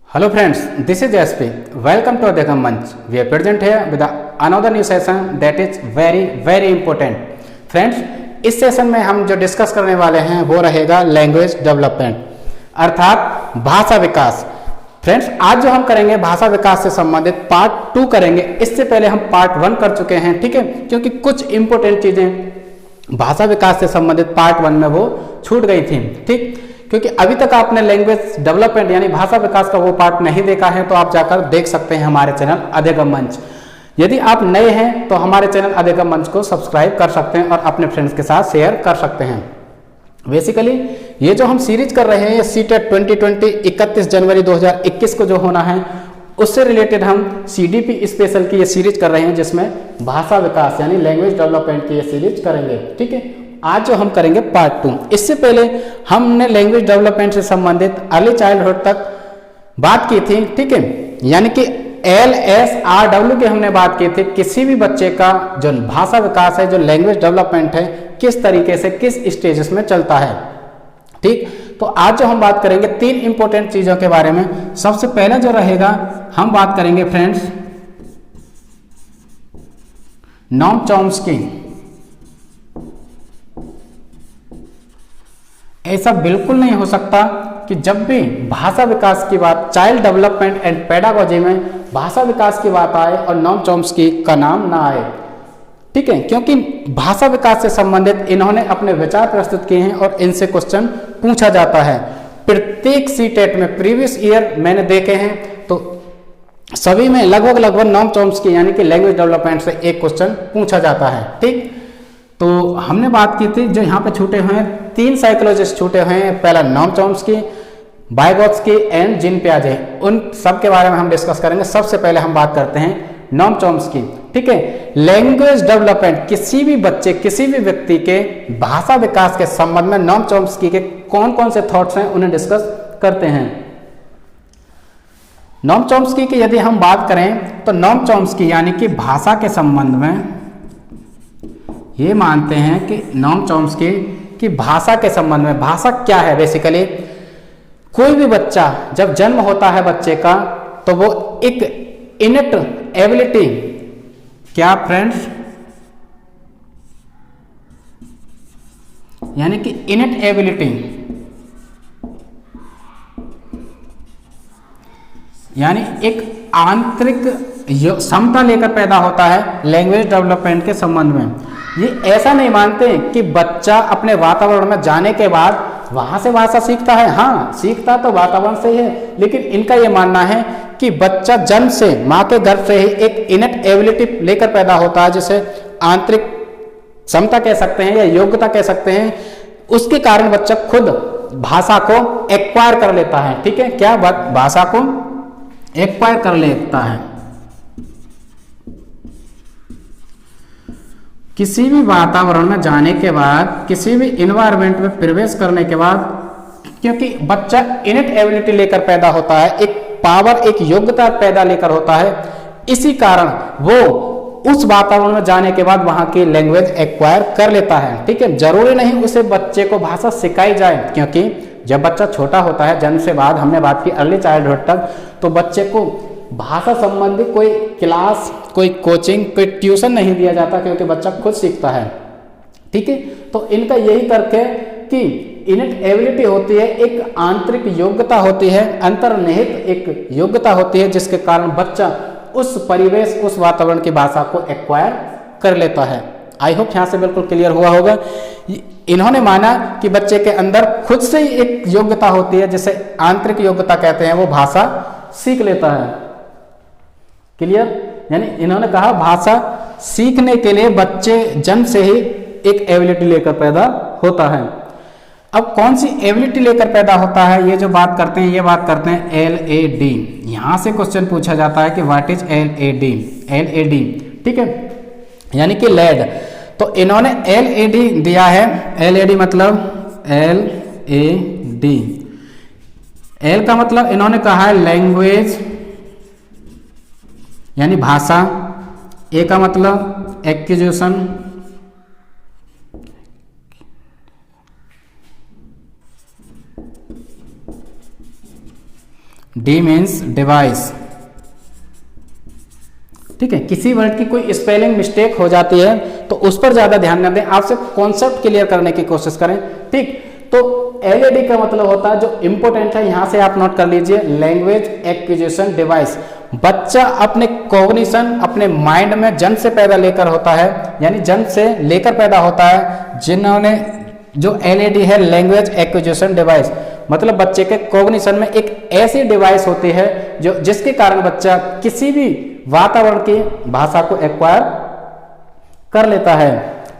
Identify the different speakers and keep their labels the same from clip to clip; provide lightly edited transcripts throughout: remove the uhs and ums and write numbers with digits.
Speaker 1: Hello friends, this is SP. Welcome to Adhikam Manch. We are present here with another new session that is very important. Friends, इस session में हम जो discuss करने वाले हैं वो रहेगा लैंग्वेज डेवलपमेंट अर्थात भाषा विकास। फ्रेंड्स, आज जो हम करेंगे भाषा विकास से संबंधित पार्ट 2 करेंगे। इससे पहले हम पार्ट 1 कर चुके हैं, ठीक है, क्योंकि कुछ इंपॉर्टेंट चीजें भाषा विकास से संबंधित पार्ट 1 में वो छूट गई थी, ठीक, क्योंकि अभी तक आपने लैंग्वेज डेवलपमेंट यानी भाषा विकास का वो पार्ट नहीं देखा है तो आप जाकर देख सकते हैं हमारे चैनल अधिगम मंच। यदि आप नए हैं तो हमारे चैनल अधिगम मंच को सब्सक्राइब कर सकते हैं और अपने फ्रेंड्स के साथ शेयर कर सकते हैं। बेसिकली ये जो हम सीरीज कर रहे हैं ये सीटेट 2020 31 जनवरी 2021 को जो होना है उससे रिलेटेड हम CDP स्पेशल की ये सीरीज कर रहे हैं, जिसमें भाषा विकास यानी लैंग्वेज डेवलपमेंट की ये सीरीज करेंगे, ठीक है। आज जो हम करेंगे पार्ट 2। इससे पहले हमने लैंग्वेज डेवलपमेंट से संबंधित अर्ली चाइल्डहुड तक बात की थी, ठीक है, यानी कि LSRW की हमने बात की थी। किसी भी बच्चे का जो भाषा विकास है, जो लैंग्वेज डेवलपमेंट है, किस तरीके से किस स्टेजेस में चलता है, ठीक। तो आज जो हम बात करेंगे 3 इंपॉर्टेंट चीजों के बारे में। सबसे पहले जो रहेगा हम बात करेंगे फ्रेंड्स नॉम चॉम्स्की। ऐसा बिल्कुल नहीं हो सकता कि जब भी भाषा विकास की बात, चाइल्ड डेवलपमेंट एंड पेडागोजी में भाषा विकास की बात आए और नॉम चॉम्स्की का नाम ना आए, ठीक है, क्योंकि भाषा विकास से संबंधित इन्होंने अपने विचार प्रस्तुत किए हैं और इनसे क्वेश्चन पूछा जाता है प्रत्येक सीटेट में। प्रीवियस ईयर मैंने देखे हैं तो सभी में लगभग नॉम चॉम्स्की यानी कि लैंग्वेज डेवलपमेंट से एक क्वेश्चन पूछा जाता है, ठीक। तो हमने बात की थी जो यहाँ पे छूटे हुए हैं 3 साइकोलॉजिस्ट छूटे हुए हैं। पहला Noam Chomsky, Vygotsky and Jean पियाजे। उन सब के बारे में हम डिस्कस करेंगे। सबसे पहले हम बात करते हैं नॉम चॉम्स्की, ठीक है। लैंग्वेज डेवलपमेंट किसी भी बच्चे, किसी भी व्यक्ति के भाषा विकास के संबंध में नॉम चॉम्स्की के कौन कौन से थॉट्स हैं उन्हें डिस्कस करते हैं। नॉम चॉम्स्की की यदि हम बात करें तो नॉम चॉम्स्की यानी कि भाषा के संबंध में ये मानते हैं कि नॉम चॉम्स्की की भाषा के संबंध में, भाषा क्या है बेसिकली, कोई भी बच्चा जब जन्म होता है बच्चे का तो वो एक इनेट एबिलिटी, क्या फ्रेंड्स, यानी कि इनेट एबिलिटी यानी एक आंतरिक क्षमता लेकर पैदा होता है लैंग्वेज डेवलपमेंट के संबंध में। ये ऐसा नहीं मानते कि बच्चा अपने वातावरण में जाने के बाद वहां से भाषा सीखता है। हाँ, सीखता तो वातावरण से ही है, लेकिन इनका ये मानना है कि बच्चा जन्म से, माँ के गर्भ से ही एक इनेट एबिलिटी लेकर पैदा होता है, जिसे आंतरिक क्षमता कह सकते हैं या योग्यता कह सकते हैं। उसके कारण बच्चा खुद भाषा को एक्वायर कर लेता है, ठीक है, क्या भाषा को एक्वायर कर लेता है। किसी भी वातावरण में जाने के बाद, किसी भी इन्वायरमेंट में प्रवेश करने के बाद, क्योंकि बच्चा इनेट एबिलिटी लेकर पैदा होता है, एक पावर, एक योग्यता पैदा लेकर होता है, इसी कारण वो उस वातावरण में जाने के बाद वहां की लैंग्वेज एक्वायर कर लेता है, ठीक है। जरूरी नहीं उसे बच्चे को भाषा सिखाई जाए, क्योंकि जब बच्चा छोटा होता है जन्म से बाद, हमने बात की अर्ली चाइल्डहुड तक, तो बच्चे को भाषा संबंधी कोई क्लास, कोई कोचिंग, कोई ट्यूशन नहीं दिया जाता, क्योंकि बच्चा खुद सीखता है, ठीक है। तो इनका यही तर्क है कि इनेट एबिलिटी होती है, एक आंतरिक योग्यता होती है, अंतर्निहित एक योग्यता होती है, जिसके कारण बच्चा उस परिवेश, उस वातावरण की भाषा को एक्वायर कर लेता है। आई होप यहाँ से बिल्कुल क्लियर हुआ होगा। इन्होंने माना कि बच्चे के अंदर खुद से ही एक योग्यता होती है, जिसे आंतरिक योग्यता कहते हैं, वो भाषा सीख लेता है। क्लियर, यानी इन्होंने कहा भाषा सीखने के लिए बच्चे जन्म से ही एक एबिलिटी लेकर पैदा होता है। अब कौन सी एबिलिटी लेकर पैदा होता है, ये जो बात करते हैं, ये बात करते हैं LAD। यहां से क्वेश्चन पूछा जाता है कि व्हाट इज LAD, ठीक है, यानी कि लैड। तो इन्होंने LAD दिया है। LAD मतलब LAD, L का मतलब इन्होंने कहा है लैंग्वेज यानी भाषा, A का मतलब एक्विजिशन, डी मीन्स डिवाइस। ठीक है, किसी वर्ड की कोई स्पेलिंग मिस्टेक हो जाती है तो उस पर ज्यादा ध्यान न दें, आप सिर्फ कॉन्सेप्ट क्लियर करने की कोशिश करें। ठीक, तो एलईडी का मतलब होता है, जो इंपॉर्टेंट है यहां से आप नोट कर लीजिए, लैंग्वेज एक्विजिशन डिवाइस। बच्चा अपने कॉग्निशन, अपने माइंड में जन्म से पैदा लेकर होता है, यानी जन्म से लेकर पैदा होता है। जिन्होंने जो एलईडी है लैंग्वेज एक्विजिशन डिवाइस, मतलब बच्चे के कॉग्निशन में एक ऐसी डिवाइस होती है जो जिसके कारण बच्चा किसी भी वातावरण की भाषा को एक्वायर कर लेता है।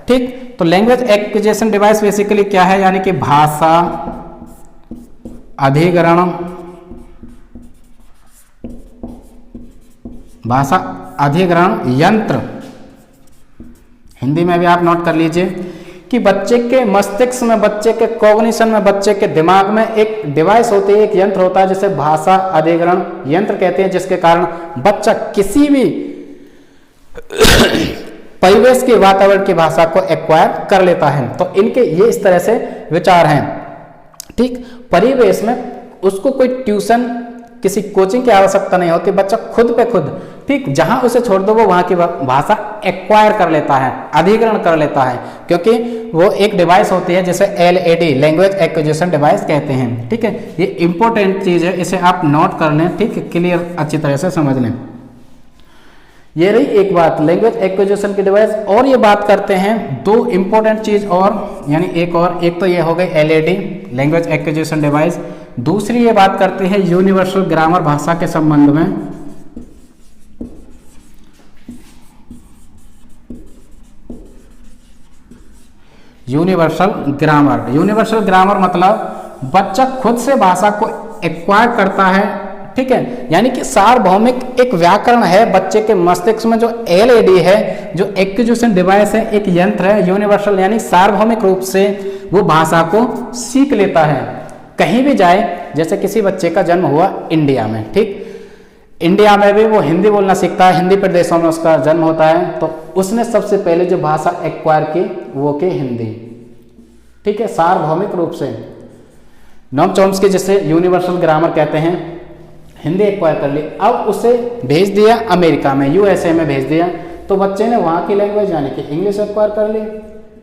Speaker 1: ठीक, तो लैंग्वेज एक्विजिशन डिवाइस बेसिकली क्या है, यानी कि भाषा अधिग्रहण, भाषा अधिग्रहण यंत्र। हिंदी में भी आप नोट कर लीजिए कि बच्चे के मस्तिष्क में, बच्चे के कॉग्निशन में, बच्चे के दिमाग में एक डिवाइस होती है, एक यंत्र होता है जिसे भाषा अधिग्रहण यंत्र कहते हैं, जिसके कारण बच्चा किसी भी परिवेश के वातावरण की भाषा को एक्वायर कर लेता है। तो इनके ये इस तरह से विचार हैं। ठीक, परिवेश में उसको कोई ट्यूशन, किसी कोचिंग की आवश्यकता नहीं होती, बच्चा खुद पे खुद, ठीक, जहां उसे छोड़ दो वो वहां की भाषा एक्वायर कर लेता है, अधिग्रहण कर लेता है, क्योंकि वो एक डिवाइस होती है जिसे एलईडी लैंग्वेज एक्विजिशन डिवाइस कहते हैं। ठीक है, ये इंपॉर्टेंट चीज है, इसे आप नोट कर लें। ठीक, क्लियर अच्छी तरह से समझ लें। ये रही एक बात लैंग्वेज एक्विजिशन की डिवाइस। और ये बात करते हैं दो इंपॉर्टेंट चीज और, यानी एक तो ये हो गई एलईडी लैंग्वेज एक्विजिशन डिवाइस, दूसरी ये बात करते हैं यूनिवर्सल ग्रामर भाषा के संबंध में। यूनिवर्सल ग्रामर, यूनिवर्सल ग्रामर मतलब बच्चा खुद से भाषा को एक्वायर करता है। ठीक है, यानी कि सार्वभौमिक एक व्याकरण है बच्चे के मस्तिष्क में, जो एलईडी है, जो एक्विजिशन डिवाइस है, एक यंत्र है यूनिवर्सल, यानी सार्वभौमिक रूप से वो भाषा को सीख लेता है कहीं भी जाए। जैसे किसी बच्चे का जन्म हुआ इंडिया में, ठीक, इंडिया में भी वो हिंदी बोलना सीखता है, हिंदी प्रदेशों में उसका जन्म होता है, तो उसने सबसे पहले जो भाषा एक्वायर की वो की हिंदी। ठीक है, सार्वभौमिक रूप से नोम चॉम्स्की जिसे यूनिवर्सल ग्रामर कहते हैं, हिंदी एक्वायर कर ली, अब उसे भेज दिया अमेरिका में, यूएसए में भेज दिया, तो बच्चे ने वहां की लैंग्वेज यानी कि इंग्लिश एक्वायर कर ली।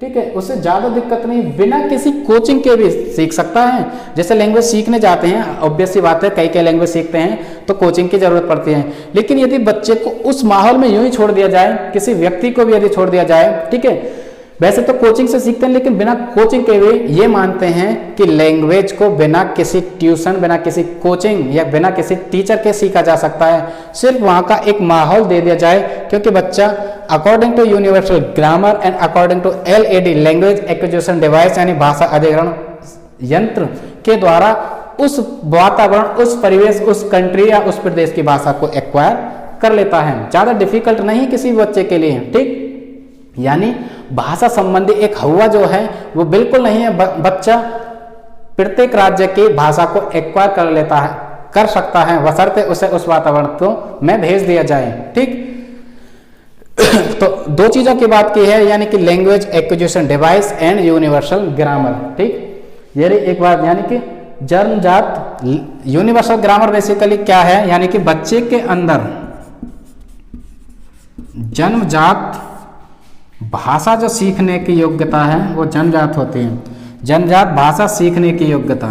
Speaker 1: ठीक है, उससे ज्यादा दिक्कत नहीं, बिना किसी कोचिंग के भी सीख सकता है। जैसे लैंग्वेज सीखने जाते हैं, ऑब्वियस सी बात है, कई लैंग्वेज सीखते हैं तो कोचिंग की जरूरत पड़ती है, लेकिन यदि बच्चे को उस माहौल में यूं ही छोड़ दिया जाए, किसी व्यक्ति को भी यदि छोड़ दिया जाए, ठीक है, वैसे तो कोचिंग से सीखते हैं, लेकिन बिना कोचिंग के भी ये मानते हैं कि लैंग्वेज को बिना किसी ट्यूशन, बिना किसी कोचिंग या बिना किसी टीचर के सीखा जा सकता है, सिर्फ वहां का एक माहौल दे दिया जाए, क्योंकि बच्चा according to universal grammar and according to LED language acquisition device यानी भाषा अधिग्रहण यंत्र के द्वारा उस वातावरण, उस परिवेश, उस कंट्री या उस प्रदेश की भाषा को एक्वायर कर लेता है। ज्यादा डिफिकल्ट नहीं किसी बच्चे के लिए। ठीक, यानी भाषा संबंधी एक हवा जो है वो बिल्कुल नहीं है, बच्चा प्रत्येक राज्य की भाषा को एक्वायर कर लेता है, कर सकता है, बशर्ते उसे उस वातावरण को में भेज दिया जाए। ठीक, तो दो चीजों की बात की है, यानी कि language acquisition device and universal grammar. ठीक, ये रही एक बात, यानी कि जन्मजात यूनिवर्सल ग्रामर बेसिकली क्या है, यानी कि बच्चे के अंदर जन्मजात भाषा जो सीखने की योग्यता है वो जन्मजात होती है, जन्मजात भाषा सीखने की योग्यता,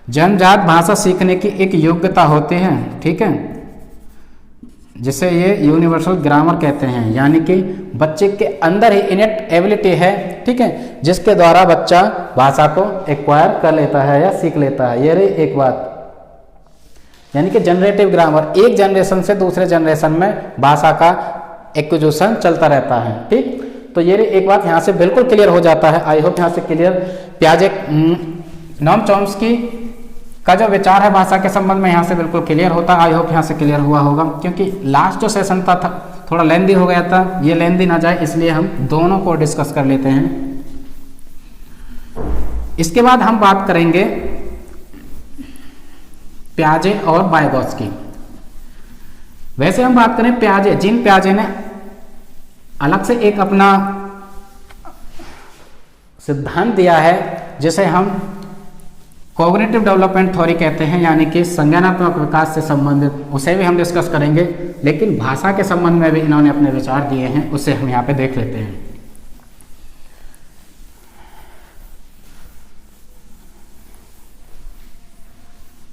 Speaker 1: जन्मजात भाषा सीखने की एक योग्यता होती है। ठीक है, जिसे ये यूनिवर्सल ग्रामर कहते हैं, यानी कि बच्चे के अंदर ही इनेट एबिलिटी है, ठीक है, जिसके द्वारा बच्चा भाषा को एक्वायर कर लेता है या सीख लेता है। ये रही एक बात, यानी कि जनरेटिव ग्रामर, एक जनरेशन से दूसरे जनरेशन में भाषा का एक्विजिशन चलता रहता है। ठीक, तो ये एक बात यहाँ से बिल्कुल क्लियर हो जाता है। आई होप यहाँ से क्लियर। पियाजे, नोम चॉम्स्की का जो विचार है भाषा के संबंध में यहाँ से बिल्कुल क्लियर होता है। आई होप यहाँ से क्लियर हुआ होगा, क्योंकि लास्ट जो सेशन था थोड़ा लेंदी हो गया था, ये लेंदी ना जाए इसलिए हम दोनों को डिस्कस कर लेते हैं। इसके बाद हम बात करेंगे प्याजे और वाइगोत्स्की। वैसे हम बात करें प्याजे, जीन प्याजे ने अलग से एक अपना सिद्धांत दिया है जिसे हम कॉग्निटिव डेवलपमेंट थ्योरी कहते हैं, यानी कि संज्ञानात्मक विकास से संबंधित, उसे भी हम डिस्कस करेंगे, लेकिन भाषा के संबंध में भी इन्होंने अपने विचार दिए हैं, उसे हम यहाँ पे देख लेते हैं।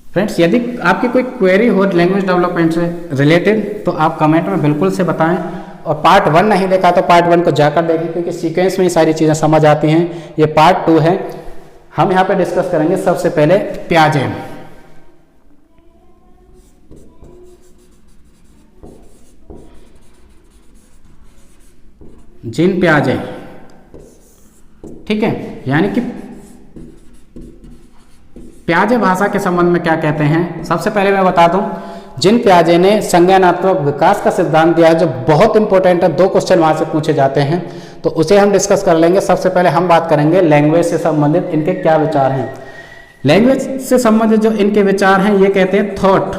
Speaker 1: फ्रेंड्स, यदि आपकी कोई क्वेरी हो लैंग्वेज डेवलपमेंट से रिलेटेड तो आप कमेंट में बिल्कुल से बताएं, और पार्ट 1 नहीं देखा तो पार्ट 1 को जाकर देखें, क्योंकि सीक्वेंस में ही सारी चीज़ें समझ आती हैं। ये पार्ट 2 है। हम यहाँ पे डिस्कस करेंगे सबसे पहले प्याजे। जीन प्याजे, ठीक है, यानी कि प्याजे भाषा के संबंध में क्या कहते हैं। सबसे पहले मैं बता दूं, जीन प्याजे ने संज्ञानात्मक विकास का सिद्धांत दिया है, जो बहुत इंपॉर्टेंट है, 2 क्वेश्चन वहां से पूछे जाते हैं, तो उसे हम डिस्कस कर लेंगे। सबसे पहले हम बात करेंगे लैंग्वेज से संबंधित इनके क्या विचार हैं। लैंग्वेज से संबंधित जो इनके विचार हैं, ये कहते हैं थॉट,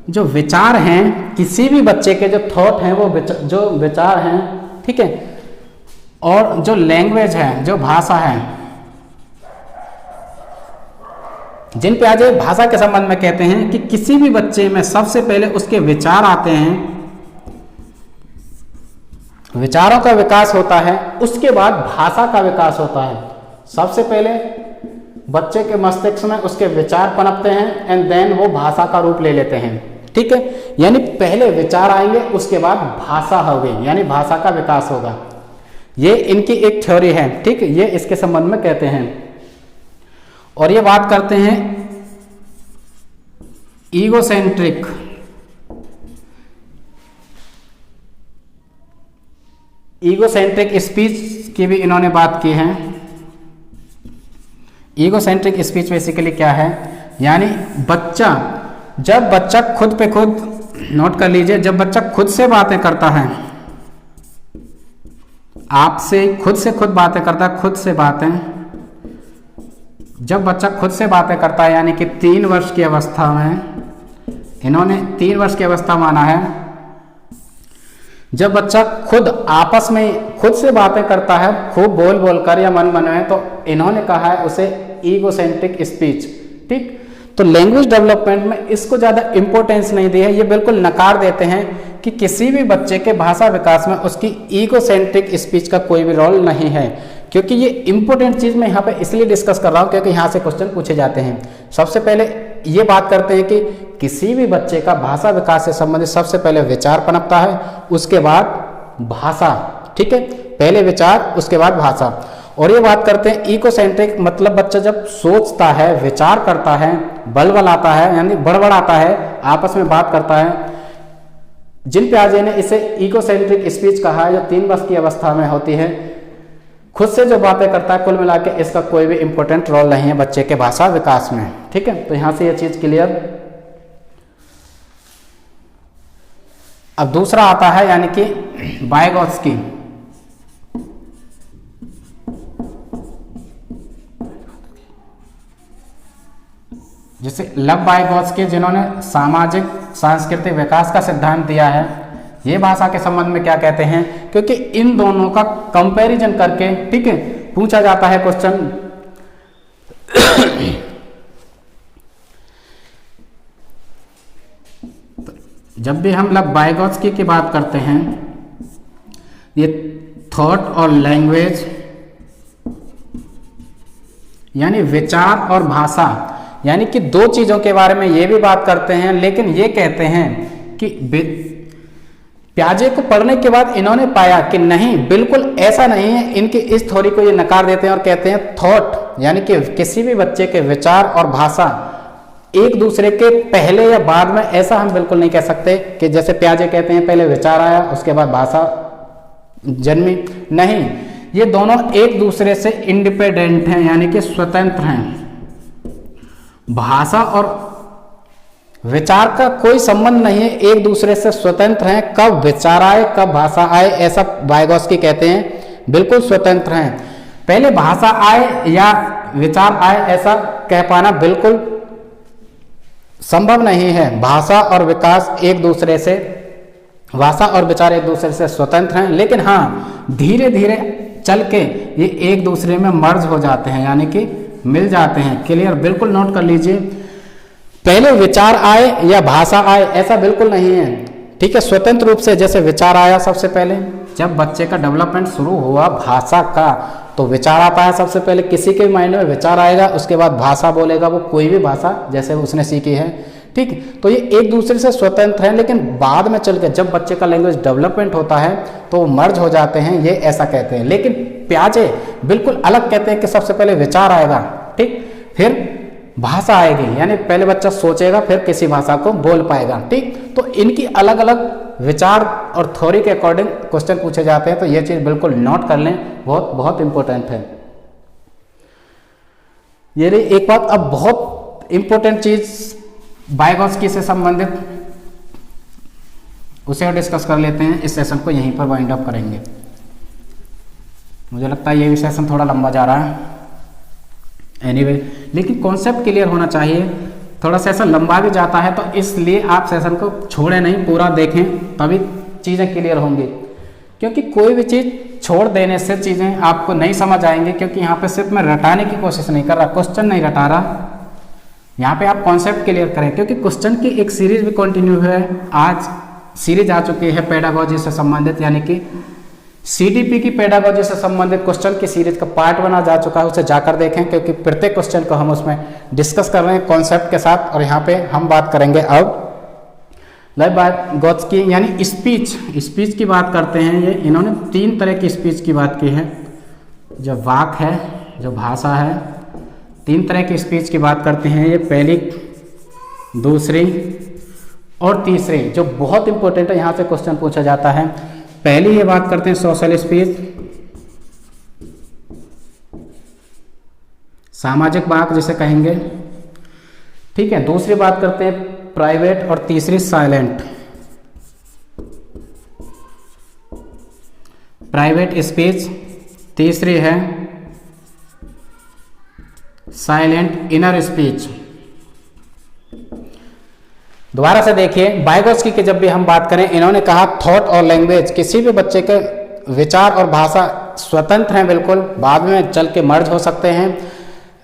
Speaker 1: जो विचार हैं किसी भी बच्चे के, जो थॉट हैं वो जो विचार हैं, ठीक है, और जो लैंग्वेज है, जो भाषा है, जिन प्याजे भाषा के संबंध में कहते हैं कि किसी भी बच्चे में सबसे पहले उसके विचार आते हैं, विचारों का विकास होता है, उसके बाद भाषा का विकास होता है। सबसे पहले बच्चे के मस्तिष्क में उसके विचार पनपते हैं एंड देन वो भाषा का रूप ले लेते हैं, ठीक है, यानी पहले विचार आएंगे, उसके बाद भाषा होगी, यानी भाषा का विकास होगा। ये इनकी एक थ्योरी है, ठीक, ये इसके संबंध में कहते हैं। और ये बात करते हैं ईगोसेंट्रिक, ईगोसेंट्रिक स्पीच की भी इन्होंने बात की है। ईगोसेंट्रिक स्पीच बेसिकली क्या है, यानी जब बच्चा खुद पे खुद, नोट कर लीजिए, जब बच्चा खुद से बातें करता है, आपसे खुद से खुद बातें करता है, खुद से बातें, जब बच्चा खुद से बातें करता है, यानी कि 3 वर्ष की अवस्था में, इन्होंने 3 वर्ष की अवस्था माना है, जब बच्चा खुद आपस में खुद से बातें करता है, खूब बोल बोल कर या मन में, तो इन्होंने कहा है उसे ईगोसेंट्रिक स्पीच, ठीक। तो लैंग्वेज डेवलपमेंट में इसको ज़्यादा इंपॉर्टेंस नहीं दी है, ये बिल्कुल नकार देते हैं कि किसी भी बच्चे के भाषा विकास में उसकी ईगोसेंट्रिक स्पीच का कोई भी रोल नहीं है। क्योंकि ये इंपॉर्टेंट चीज़ मैं यहाँ पे इसलिए डिस्कस कर रहा हूँ क्योंकि यहाँ से क्वेश्चन पूछे जाते हैं। सबसे पहले ये बात करते हैं कि किसी भी बच्चे का भाषा विकास से संबंधित सबसे पहले विचार पनपता है, उसके बाद भाषा, ठीक है, पहले विचार उसके बाद भाषा। और ये बात करते हैं इकोसेंट्रिक, मतलब बच्चा जब सोचता है, विचार करता है, बलबलाता है, यानी बड़बड़ाता है, आपस में बात करता है। जिन प्याजे ने इसे इकोसेंट्रिक स्पीच कहा है, जो 3 वर्ष की अवस्था में होती है, खुद से जो बातें करता है। कुल मिला के इसका कोई भी इंपॉर्टेंट रोल नहीं है बच्चे के भाषा विकास में, ठीक है। तो यहां से ये चीज क्लियर। अब दूसरा आता है यानी कि वाइगोत्स्की। जैसे लव वाइगोत्स्की, जिन्होंने सामाजिक सांस्कृतिक विकास का सिद्धांत दिया है, ये भाषा के संबंध में क्या कहते हैं, क्योंकि इन दोनों का कंपैरिजन करके, ठीक है, पूछा जाता है क्वेश्चन। जब भी हम लव वाइगोत्स्की की बात करते हैं, ये थॉट और लैंग्वेज यानी विचार और भाषा, यानी कि 2 चीजों के बारे में ये भी बात करते हैं। लेकिन ये कहते हैं कि प्याजे को पढ़ने के बाद इन्होंने पाया कि नहीं, बिल्कुल ऐसा नहीं है। इनकी इस थ्योरी को ये नकार देते हैं और कहते हैं थॉट यानी कि किसी भी बच्चे के विचार और भाषा एक दूसरे के पहले या बाद में, ऐसा हम बिल्कुल नहीं कह सकते कि जैसे प्याजे कहते हैं पहले विचार आया उसके बाद भाषा जन्मी। नहीं, ये दोनों एक दूसरे से इंडिपेंडेंट हैं, यानी कि स्वतंत्र हैं। भाषा और विचार का कोई संबंध नहीं है, एक दूसरे से स्वतंत्र हैं। कब विचार आए कब भाषा आए, ऐसा वाइगोत्स्की कहते हैं, बिल्कुल स्वतंत्र हैं। पहले भाषा आए या विचार आए ऐसा कह पाना बिल्कुल संभव नहीं है। भाषा और विकास एक दूसरे से, भाषा और विचार एक दूसरे से स्वतंत्र हैं। लेकिन हाँ, धीरे धीरे चल के ये एक दूसरे में मर्ज हो जाते हैं, यानी कि मिल जाते हैं। क्लियर, बिल्कुल नोट कर लीजिए। पहले विचार आए या भाषा आए ऐसा बिल्कुल नहीं है, ठीक है। स्वतंत्र रूप से जैसे विचार आया सबसे पहले, जब बच्चे का डेवलपमेंट शुरू हुआ भाषा का, तो विचार आता है सबसे पहले, किसी के माइंड में विचार आएगा, उसके बाद भाषा बोलेगा, वो कोई भी भाषा जैसे उसने सीखी है, ठीक। तो ये एक दूसरे से स्वतंत्र है, लेकिन बाद में चल के जब बच्चे का लैंग्वेज डेवलपमेंट होता है तो वो मर्ज हो जाते हैं, ये ऐसा कहते हैं। लेकिन प्याजे बिल्कुल अलग कहते हैं कि सबसे पहले विचार आएगा, ठीक, फिर भाषा आएगी, यानी पहले बच्चा सोचेगा फिर किसी भाषा को बोल पाएगा, ठीक। तो इनकी अलग अलग विचार और थ्योरी के अकॉर्डिंग क्वेश्चन पूछे जाते हैं, तो ये चीज बिल्कुल नोट कर लें, बहुत बहुत इंपॉर्टेंट है। ये रही एक बात। अब बहुत इंपॉर्टेंट चीज वाइगोत्स्की से संबंधित, उसे डिस्कस कर लेते हैं। इस सेशन को यहीं पर वाइंड अप करेंगे। मुझे लगता है ये भी सेशन थोड़ा लंबा जा रहा है, एनीवे, लेकिन कॉन्सेप्ट क्लियर होना चाहिए। थोड़ा सेशन लंबा भी जाता है, तो इसलिए आप सेशन को छोड़े नहीं, पूरा देखें, तभी चीज़ें क्लियर होंगी। क्योंकि कोई भी चीज़ छोड़ देने से चीज़ें आपको नहीं समझ आएंगी, क्योंकि यहाँ पे सिर्फ मैं रटाने की कोशिश नहीं कर रहा, क्वेश्चन नहीं रटा रहा, यहाँ पे आप कॉन्सेप्ट क्लियर करें। क्योंकि क्वेश्चन की एक सीरीज भी कंटिन्यू है, आज सीरीज आ चुकी है पेडागोजी से संबंधित, यानी कि सीडीपी की पेडागोजी से संबंधित क्वेश्चन की सीरीज का पार्ट 1 आ जा चुका है, उसे जाकर देखें, क्योंकि प्रत्येक क्वेश्चन को हम उसमें डिस्कस कर रहे हैं कॉन्सेप्ट के साथ। और यहाँ पे हम बात करेंगे अब वाइगोत्स्की यानी स्पीच की बात करते हैं। ये इन्होंने 3 तरह की स्पीच की बात की है, जो वाक है, जो भाषा है, 3 तरह की स्पीच की बात करते हैं ये, पहली, दूसरी और तीसरी, जो बहुत इंपॉर्टेंट है, यहाँ से क्वेश्चन पूछा जाता है। पहली ये बात करते हैं सोशल स्पीच, सामाजिक वाक जिसे कहेंगे, ठीक है। दूसरी बात करते हैं प्राइवेट और तीसरी साइलेंट। प्राइवेट स्पीच, तीसरी है साइलेंट इनर स्पीच। दोबारा से देखिए, वाइगोत्स्की की जब भी हम बात करें, इन्होंने कहा थॉट और लैंग्वेज, किसी भी बच्चे के विचार और भाषा स्वतंत्र हैं बिल्कुल, बाद में चल के मर्ज हो सकते हैं।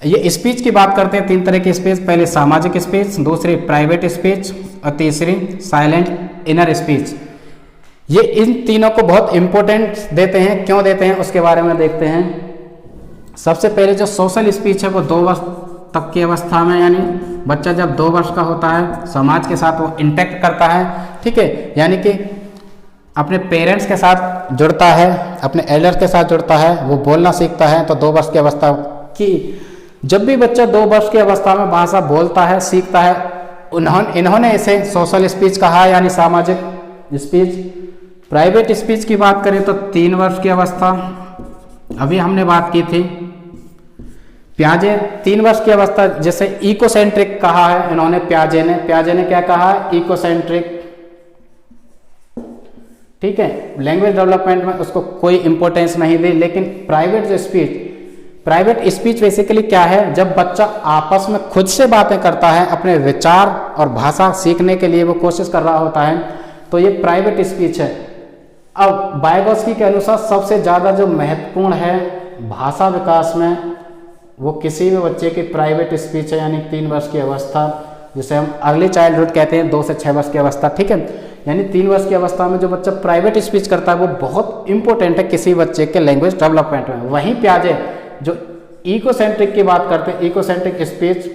Speaker 1: ये स्पीच की बात करते हैं 3 तरह की स्पीच, पहले सामाजिक स्पीच, दूसरी प्राइवेट स्पीच और तीसरी साइलेंट इनर स्पीच। ये इन तीनों को बहुत इंपॉर्टेंट देते हैं, क्यों देते हैं उसके बारे में देखते हैं। सबसे पहले जो सोशल स्पीच है वो 2 वर्ष तक की अवस्था में, यानी बच्चा जब 2 वर्ष का होता है, समाज के साथ वो इंटैक्ट करता है, ठीक है, यानी कि अपने पेरेंट्स के साथ जुड़ता है, अपने एल्डर्स के साथ जुड़ता है, वो बोलना सीखता है। तो 2 वर्ष की अवस्था की, जब भी बच्चा 2 वर्ष की अवस्था में भाषा बोलता है, सीखता है, इन्होंने इसे सोशल स्पीच कहा, यानी सामाजिक स्पीच। प्राइवेट स्पीच की बात करें तो 3 वर्ष की अवस्था, अभी हमने बात की थी। प्याजे 3 वर्ष की अवस्था, जैसे इकोसेंट्रिक कहा है इन्होंने, प्याजे ने क्या कहा, इकोसेंट्रिक, ठीक है। लैंग्वेज डेवलपमेंट में उसको कोई इंपॉर्टेंस नहीं दी। लेकिन प्राइवेट स्पीच बेसिकली क्या है, जब बच्चा आपस में खुद से बातें करता है, अपने विचार और भाषा सीखने के लिए वो कोशिश कर रहा होता है, तो ये प्राइवेट स्पीच है। अब वाइगोत्स्की के अनुसार सबसे ज़्यादा जो महत्वपूर्ण है भाषा विकास में, वो किसी भी बच्चे की प्राइवेट स्पीच है, यानी 3 वर्ष की अवस्था, जिसे हम अर्ली चाइल्डहुड कहते हैं, 2 से 6 वर्ष की अवस्था, ठीक है। यानी 3 वर्ष की अवस्था में जो बच्चा प्राइवेट स्पीच करता है वो बहुत इंपॉर्टेंट है किसी बच्चे के लैंग्वेज डेवलपमेंट में। वहीं प्याजे जो इकोसेंट्रिक की बात करते हैं, इकोसेंट्रिक स्पीच,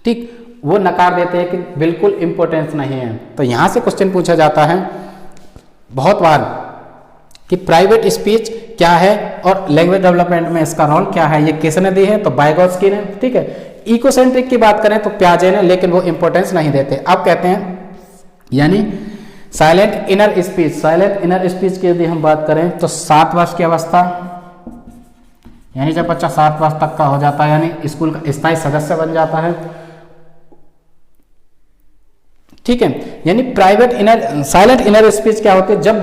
Speaker 1: ठीक, वो नकार देते हैं कि बिल्कुल इंपॉर्टेंस नहीं है। तो यहाँ से क्वेश्चन पूछा जाता है बहुत बार कि प्राइवेट स्पीच क्या है और लैंग्वेज डेवलपमेंट में इसका रोल क्या है, ये किसने दी है, तो वाइगोत्स्की ने, ठीक है। इकोसेंट्रिक की बात करें तो प्याजे ने, लेकिन वो इंपॉर्टेंस नहीं देते। अब कहते हैं यानी silent inner speech. Silent inner speech की यदि हम बात करें तो 7 वर्ष की अवस्था, यानी जब बच्चा 7 वर्ष तक का हो जाता है, यानी स्कूल का स्थायी सदस्य बन जाता है, ठीक है। यानी साइलेंट इनर स्पीच क्या होती है, जब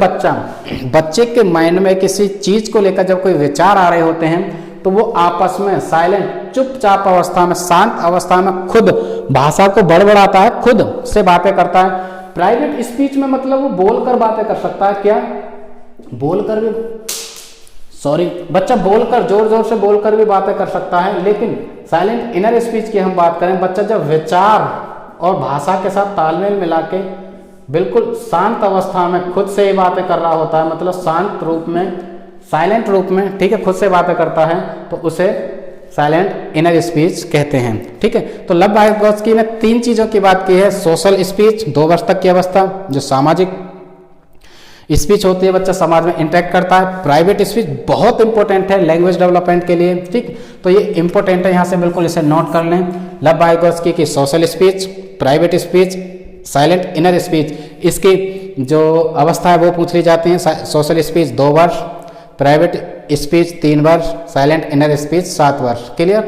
Speaker 1: बच्चे के माइंड में किसी चीज को लेकर जब कोई विचार आ रहे होते हैं, तो वो आपस में साइलेंट, चुपचाप अवस्था में, शांत अवस्था में खुद भाषा को बड़बड़ाता है, खुद से बातें करता है। प्राइवेट स्पीच में मतलब वो बोलकर बातें कर सकता है, क्या बोलकर भी सॉरी, बच्चा बोलकर जोर जोर से बोलकर भी बातें कर सकता है, लेकिन साइलेंट इनर स्पीच की हम बात करें, बच्चा जब विचार और भाषा के साथ तालमेल मिला के बिल्कुल शांत अवस्था में खुद से ही बातें कर रहा होता है, मतलब शांत रूप में, साइलेंट रूप में, ठीक है, खुद से बातें करता है, तो उसे साइलेंट इनर स्पीच कहते हैं। ठीक है, तो लव वाइगोत्स्की ने 3 चीज़ों की बात की है। सोशल स्पीच 2 वर्ष तक की अवस्था, जो सामाजिक स्पीच होती है, बच्चा समाज में इंटरेक्ट करता है। प्राइवेट स्पीच बहुत इंपॉर्टेंट है लैंग्वेज डेवलपमेंट के लिए, ठीक, तो ये इंपॉर्टेंट है, यहाँ से बिल्कुल इसे नोट कर लें। लव वाइगोत्स्की की social speech, private speech, silent inner speech, इसकी जो अवस्था है वो पूछ ली जाती है। सोशल स्पीच 2 वर्ष, प्राइवेट स्पीच 3 वर्ष, साइलेंट इनर स्पीच 7 वर्ष। क्लियर?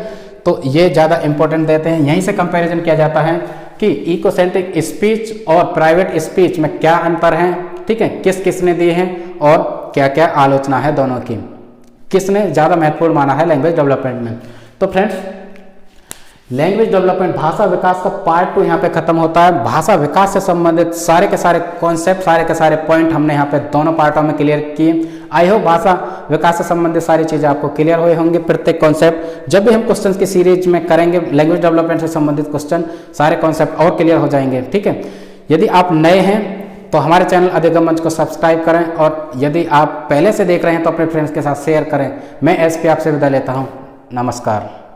Speaker 1: तो ये ज़्यादा इंपॉर्टेंट देते हैं। यहीं से कंपैरिजन किया जाता है कि इकोसेंट्रिक स्पीच और प्राइवेट स्पीच में क्या अंतर है, ठीक है, किस किसने दिए हैं और क्या क्या आलोचना है दोनों की, किसने ज़्यादा महत्वपूर्ण माना है लैंग्वेज डेवलपमेंट में। तो फ्रेंड्स, लैंग्वेज डेवलपमेंट भाषा विकास का पार्ट 2 यहाँ पे खत्म होता है। भाषा विकास से संबंधित सारे के सारे कॉन्सेप्ट, सारे के सारे पॉइंट हमने यहाँ पे दोनों पार्टों में क्लियर किए। आई होप भाषा विकास से संबंधित सारी चीज़ें आपको क्लियर हुए होंगे। प्रत्येक कॉन्सेप्ट जब भी हम क्वेश्चन की सीरीज में करेंगे लैंग्वेज डेवलपमेंट से संबंधित क्वेश्चन, सारे कॉन्सेप्ट और क्लियर हो जाएंगे। ठीक है, यदि आप नए हैं तो हमारे चैनल अधिगम मंच को सब्सक्राइब करें, और यदि आप पहले से देख रहे हैं तो अपने फ्रेंड्स के साथ शेयर करें। मैं SP आपसे विदा लेता हूँ। नमस्कार।